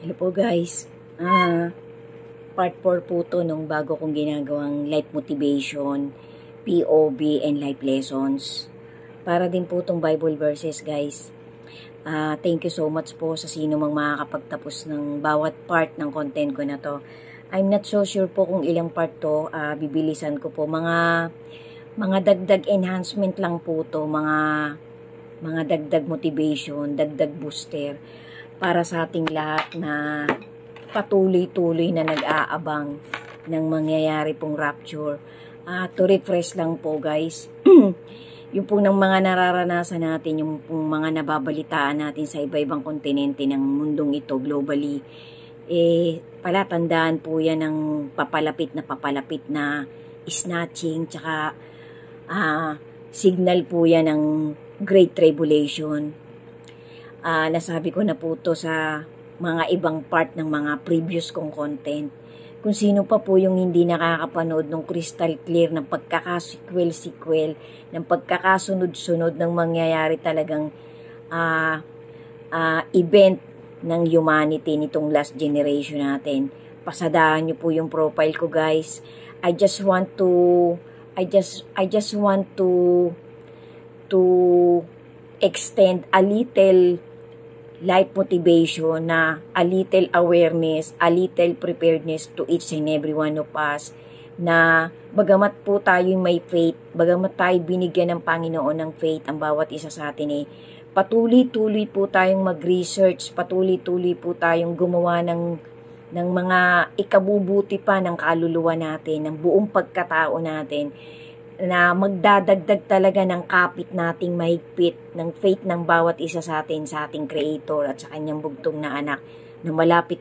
Hello po guys. Part 4 po to nung bago kong ginagawang life motivation, POV, and life lessons. Para din po tong Bible verses guys. Thank you so much po sa sino mang makakapagtapos ng bawat part ng content ko na to. I'm not so sure po kung ilang part to. Bibilisan ko po. Mga dagdag enhancement lang po to. Mga dagdag motivation, dagdag booster para sa ating lahat na patuloy-tuloy na nag-aabang ng mangyayari pong rapture. To refresh lang po guys, yung pong ng mga nararanasan natin, yung pong mga nababalitaan natin sa iba-ibang kontinente ng mundong ito globally, palatandaan po yan ng papalapit na snatching, tsaka signal po yan ng Great Tribulation. Nasabi ko na po to sa mga ibang part ng mga previous kong content. Kung sino pa po yung hindi nakakapanood ng crystal clear ng pagkakasequel, ng pagkakasunod-sunod ng mangyayari talagang event ng humanity nitong last generation natin. Pasadahan nyo po yung profile ko guys. I just want to extend a little life motivation, na a little awareness, a little preparedness to each and every one of us, na bagamat po tayo may faith, bagamat tayo binigyan ng Panginoon ng faith, ang bawat isa sa atin patuloy-tuloy po tayong mag-research, patuloy-tuloy po tayong gumawa ng mga ikabubuti pa ng kaluluwa natin, ng buong pagkatao natin, na magdadagdag talaga ng kapit nating mahigpit ng faith ng bawat isa sa atin, sa ating Creator at sa kanyang bugtong na anak, na malapit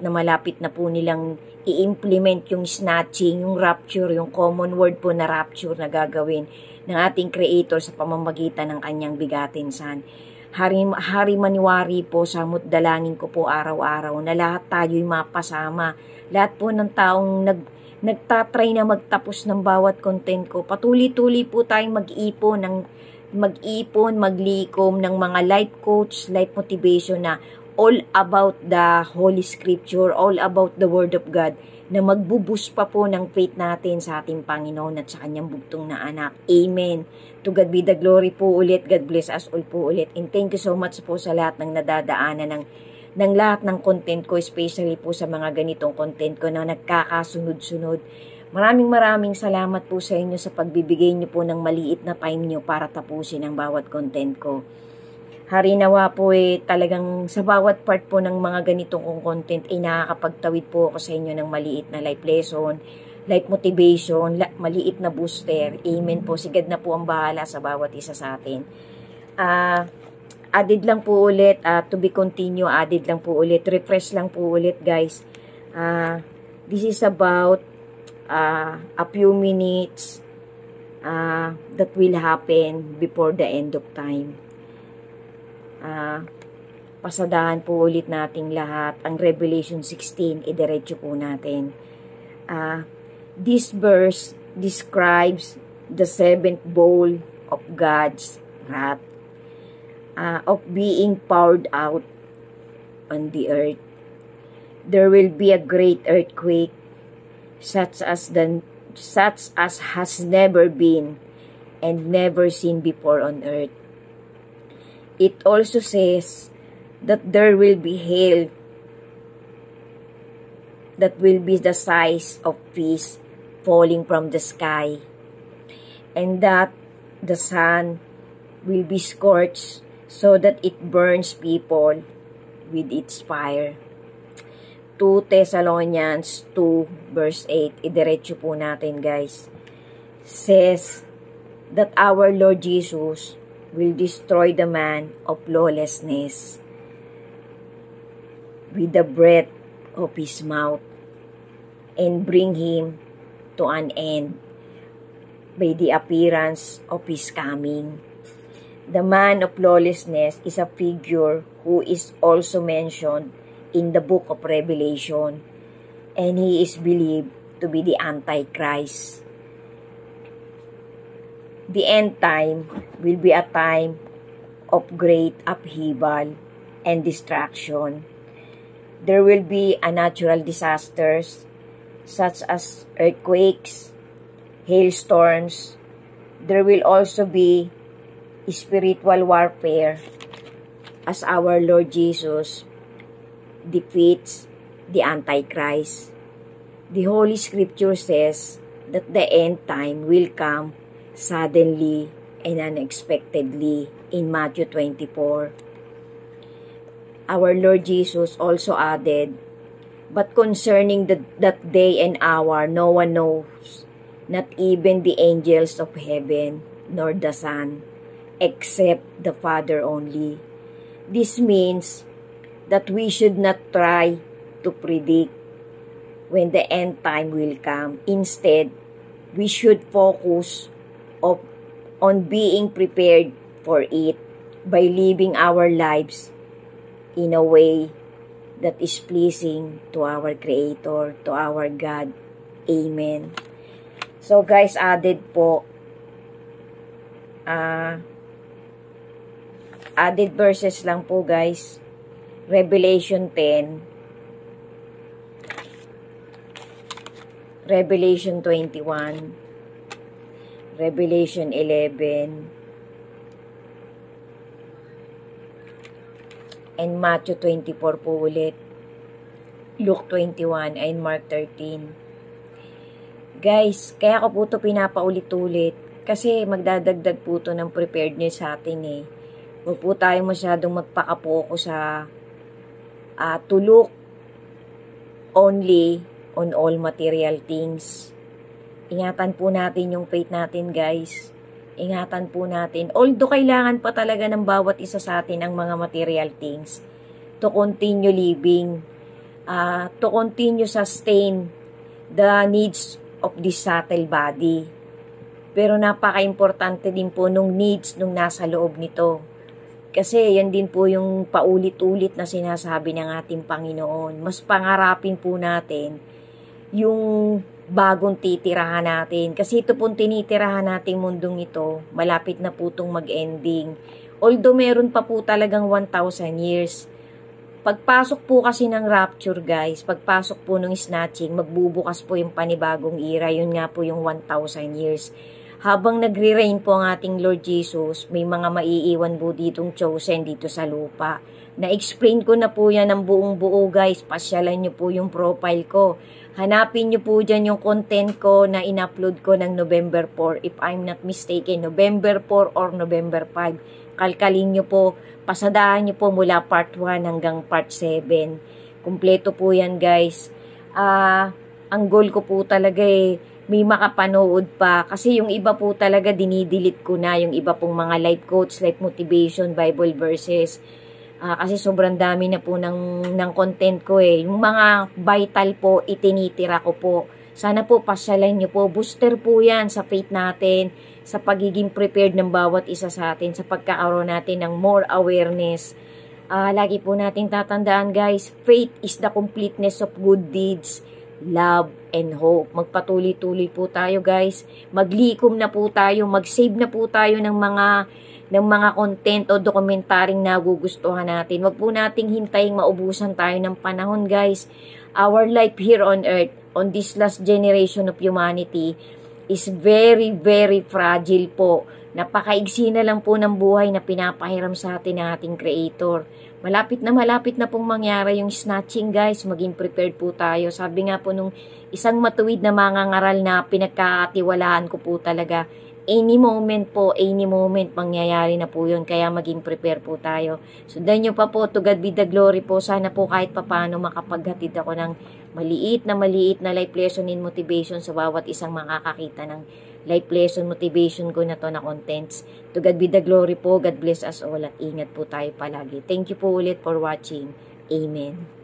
na po nilang i-implement yung snatching, yung rapture, yung common word po na rapture na gagawin ng ating Creator sa pamamagitan ng kanyang bigatin Son. Hari maniwari po, samot dalangin ko po araw-araw na lahat tayo'y mapasama, lahat po ng taong nagtatry na magtapos ng bawat content ko. Patuloy-tuloy po tayong mag-ipon, maglikom ng mga life coach, life motivation na all about the Holy Scripture, all about the Word of God, na magbuboost pa po ng faith natin sa ating Panginoon at sa kanyang bugtong na anak. Amen. To God be the glory po ulit. God bless us all po ulit. And thank you so much po sa lahat ng nadadaanan ng lahat ng content ko, especially po sa mga ganitong content ko na nagkakasunod-sunod. Maraming salamat po sa inyo sa pagbibigay niyo po ng maliit na time niyo para tapusin ang bawat content ko. Harinawa po talagang sa bawat part po ng mga ganitong kong content nakakapagtawid po ako sa inyo ng maliit na life lesson, life motivation, maliit na booster. Amen po. Si God na po ang bahala sa bawat isa sa atin. Added lang po ulit, to be continue, added lang po ulit, refresh lang po ulit guys. This is about a few minutes that will happen before the end of time. Pasadahan po ulit nating lahat ang Revelation 16, idiretso po natin. This verse describes the seventh bowl of God's wrath, of being poured out on the earth. There will be a great earthquake, such as has never been and never seen before on earth. It also says that there will be hail that will be the size of peas falling from the sky, and that the sun will be scorched so that it burns people with its fire. 2 Thessalonians 2 verse 8, idiretso po natin guys, says that our Lord Jesus will destroy the man of lawlessness with the breath of his mouth and bring him to an end by the appearance of his coming. The man of lawlessness is a figure who is also mentioned in the book of Revelation, and he is believed to be the Antichrist. The end time will be a time of great upheaval and destruction. there will be a natural disasters such as earthquakes, hailstorms. There will also be spiritual warfare as our Lord Jesus defeats the Antichrist. The Holy Scripture says that the end time will come suddenly and unexpectedly in Matthew 24. Our Lord Jesus also added, "But concerning that day and hour, no one knows, not even the angels of heaven, nor the Son, except the Father only." This means that we should not try to predict when the end time will come. Instead, we should focus on being prepared for it by living our lives in a way that is pleasing to our Creator, to our God. Amen. So guys, added verses lang po guys. Revelation 10, Revelation 21, Revelation 11, and Matthew 24 po ulit, Luke 21, and Mark 13. Guys, kaya ko po ito pinapaulit-ulit kasi magdadagdag po ito ng preparedness sa atin eh. Huwag po tayo masyadong magpakapoko sa to look only on all material things. Ingatan po natin yung faith natin guys. Ingatan po natin. Although kailangan pa talaga ng bawat isa sa atin ang mga material things to continue living, to continue sustain the needs of this subtle body. Pero napaka-importante din po nung needs nung nasa loob nito. Kasi yan din po yung paulit-ulit na sinasabi ng ating Panginoon. Mas pangarapin po natin yung bagong titirahan natin. Kasi ito pong tinitirahan nating mundong ito, malapit na po itong mag-ending. Although meron pa po talagang 1,000 years. Pagpasok po kasi ng rapture guys, pagpasok po ng snatching, magbubukas po yung panibagong era. Yun nga po yung 1,000 years. Habang nagre-reign po ang ating Lord Jesus, may mga maiiwan po ditong chosen dito sa lupa. Na-explain ko na po yan ng buong buo guys. Pasyalan nyo po yung profile ko. Hanapin nyo po dyan yung content ko na in-upload ko ng November 4. If I'm not mistaken, November 4 or November 5. Kalkalin nyo po, pasadahan nyo po mula part 1 hanggang part 7. Kumpleto po yan guys. Ang goal ko po talaga may makapanood pa. Kasi yung iba po talaga dinidelete ko na. Yung iba pong mga life quotes, life motivation, Bible verses. Kasi sobrang dami na po ng content ko eh. Yung mga vital po, itinitira ko po. Sana po pasyalan nyo po. Booster po yan sa faith natin, sa pagiging prepared ng bawat isa sa atin, sa pagkakaroon natin ng more awareness. Lagi po natin tatandaan guys, faith is the completeness of good deeds, love, and hope. Magpatuloy-tuloy po tayo guys. Maglikom na po tayo, mag-save na po tayo ng mga content o dokumentaring nagugustuhan natin. Wag po nating hintayin maubusan tayo ng panahon guys. Our life here on earth, on this last generation of humanity, is very, very fragile po. Napakaigsi na lang po ng buhay na pinapahiram sa atin ng ating Creator. Malapit na pong mangyari yung snatching guys. Maging prepared po tayo. Sabi nga po nung isang matuwid na mangangaral na pinagkakatiwalaan ko po talaga, any moment mangyayari na po yun. Kaya maging prepare po tayo. Sundan nyo pa po, to God be the glory po. Sana po kahit papano makapaghatid ako ng maliit na life lesson and motivation sa bawat isang makakakita ng life lesson motivation ko na to na contents. To God be the glory po. God bless us all at ingat po tayo palagi. Thank you po ulit for watching. Amen.